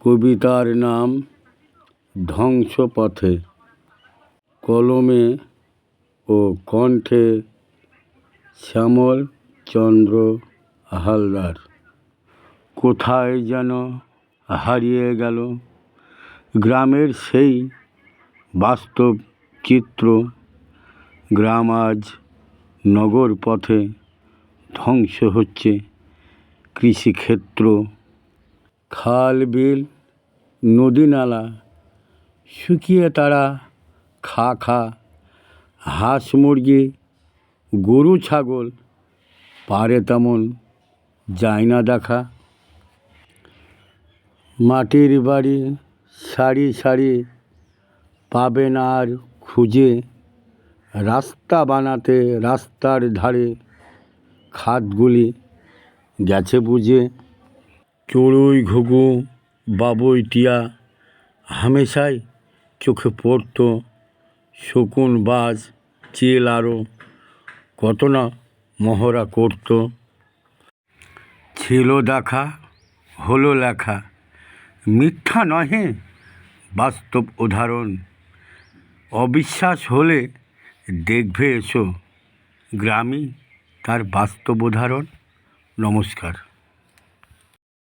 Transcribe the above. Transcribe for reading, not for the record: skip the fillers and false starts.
কবিতার নাম ধ্বংসপথে। কলমে ও কণ্ঠে শ্যামল চন্দ্র হালদার। কোথায় যেন হারিয়ে গেল গ্রামের সেই বাস্তব চিত্র। গ্রাম আজ নগর পথে, ধ্বংস হচ্ছে কৃষিক্ষেত্র। খাল বিল নদী নালা শুকিয়ে তারা খা খা। হাঁস মুরগি গরু ছাগল পারে তেমন যায় না দেখা। মাটির বাড়ি সারি সারি পাবেন আর খুঁজে। রাস্তা বানাতে রাস্তার ধারে খাতগুলি গেছে বুঝে। চড়ুই ঘুঘু বাবুই টিয়া হামেশাই চোখে পড়তো। শকুন বাজ চিল আরও কত না মহড়া করত। ছিল দেখা হলো লেখা, মিথ্যা নহে বাস্তব উদাহরণ। অবিশ্বাস হলে দেখবে এসো, গ্রামই তার বাস্তব উদাহরণ। নমস্কার।